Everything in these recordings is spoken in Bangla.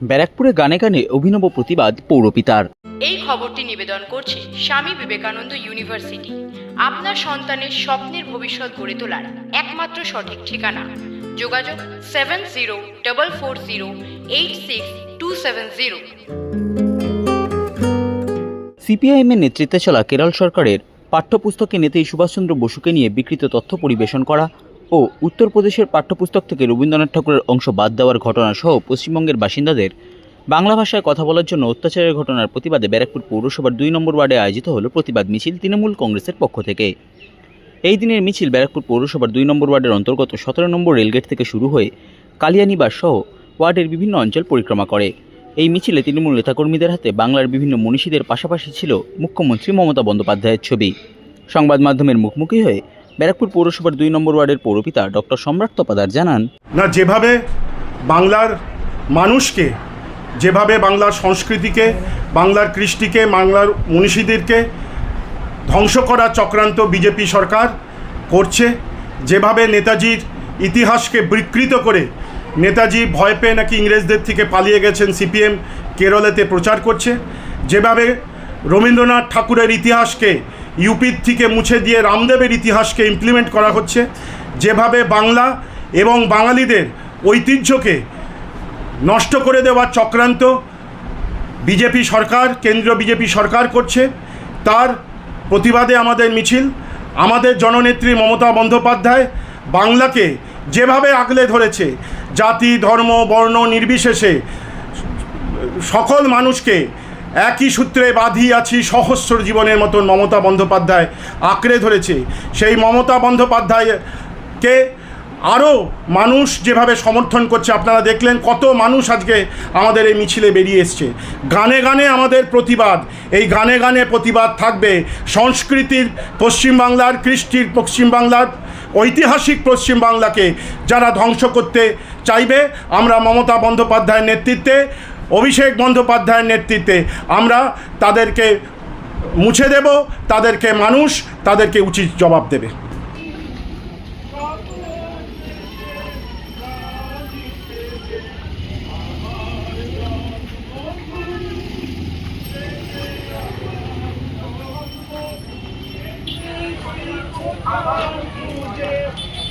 ব্যারাকপুরে গানে গানে অভিনব প্রতিবাদ পৌরপিতার। এই খবরটি নিবেদন করছে স্বামী বিবেকানন্দ ইউনিভার্সিটি, আপনার সন্তানের স্বপ্নের ভবিষ্যৎ গড়ে তোলার একমাত্র সঠিক ঠিকানা। যোগাযোগ 7044086270। সিপিআইএমের নেতৃত্বে চলা কেরল সরকারের পাঠ্যপুস্তকে নেতাজি সুভাষচন্দ্র বসুকে নিয়ে বিকৃত তথ্য পরিবেশন করা ও উত্তরপ্রদেশের পাঠ্যপুস্তক থেকে রবীন্দ্রনাথ ঠাকুরের অংশ বাদ দেওয়ার ঘটনা সহ পশ্চিমবঙ্গের বাসিন্দাদের বাংলা ভাষায় কথা বলার জন্য অত্যাচারের ঘটনার প্রতিবাদে ব্যারাকপুর পৌরসভার 2 নম্বর ওয়ার্ডে আয়োজিত হল প্রতিবাদ মিছিল তৃণমূল কংগ্রেসের পক্ষ থেকে। এই দিনের মিছিল ব্যারাকপুর পৌরসভার 2 নম্বর ওয়ার্ডের অন্তর্গত 17 নম্বর রেলগেট থেকে শুরু হয়ে কালিয়ানিবাস সহ ওয়ার্ডের বিভিন্ন অঞ্চল পরিক্রমা করে। এই মিছিলে তৃণমূল নেতাকর্মীদের হাতে বাংলার বিভিন্ন মনীষীদের পাশাপাশি ছিল মুখ্যমন্ত্রী মমতা বন্দ্যোপাধ্যায়ের ছবি। সংবাদ মাধ্যমের মুখোমুখি হয়ে ব্যারাকপুর পৌরসভার 2 নম্বর ওয়ার্ডের পৌরপিতা ডক্টর সম্রাট তপাদার জানান, না, যেভাবে বাংলার মানুষকে, যেভাবে বাংলার সংস্কৃতিকে, বাংলার কৃষ্টিকে, বাংলার মনীষীদেরকে ধ্বংস করার চক্রান্ত বিজেপি সরকার করছে, যেভাবে নেতাজির ইতিহাসকে বিকৃত করে নেতাজি ভয় পেয়ে নাকি ইংরেজদের থেকে পালিয়ে গেছেন সিপিএম কেরলেতে প্রচার করছে, যেভাবে রবীন্দ্রনাথ ঠাকুরের ইতিহাসকে ইউপির থেকে মুছে দিয়ে রামদেবের ইতিহাসকে ইমপ্লিমেন্ট করা হচ্ছে, যেভাবে বাংলা এবং বাঙালিদের ঐতিহ্যকে নষ্ট করে দেওয়ার চক্রান্ত বিজেপি সরকার, কেন্দ্রীয় বিজেপি সরকার করছে, তার প্রতিবাদে আমাদের মিছিল। আমাদের জননেত্রী মমতা বন্দ্যোপাধ্যায় বাংলাকে যেভাবে আগলে ধরেছে, জাতি ধর্ম বর্ণ নির্বিশেষে সকল মানুষকে একই সূত্রে বাঁধি আছি সহস্র জীবনের মতন মমতা বন্দ্যোপাধ্যায় আঁকড়ে ধরেছে। সেই মমতা বন্দ্যোপাধ্যায়কে আরও মানুষ যেভাবে সমর্থন করছে, আপনারা দেখলেন কত মানুষ আজকে আমাদের এই মিছিলে বেরিয়ে এসছে। গানে গানে আমাদের প্রতিবাদ, এই গানে গানে প্রতিবাদ থাকবে। সংস্কৃতির পশ্চিমবাংলার, কৃষ্টির পশ্চিমবাংলার, ঐতিহাসিক পশ্চিমবাংলাকে যারা ধ্বংস করতে চাইবে, আমরা মমতা বন্দ্যোপাধ্যায়ের নেতৃত্বে, অভিষেক বন্দ্যোপাধ্যায়ের নেতৃত্বে আমরা তাদেরকে মুছে দেব, তাদেরকে মানুষ তাদেরকে উচিত জবাব দেবে।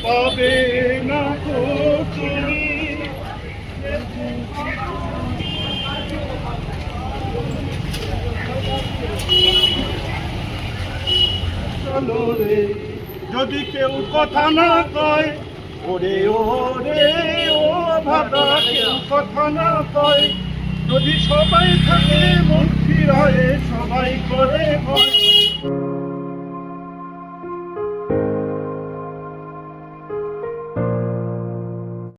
পাবে না তুমি চলো রে, যদি কেউ কথা না কয়, ওরে ওরে ও ভাবা, কেউ কথা না কয়, যদি সবাই থাকে মন্ত্রী রায়ে সবাই করে ভয়।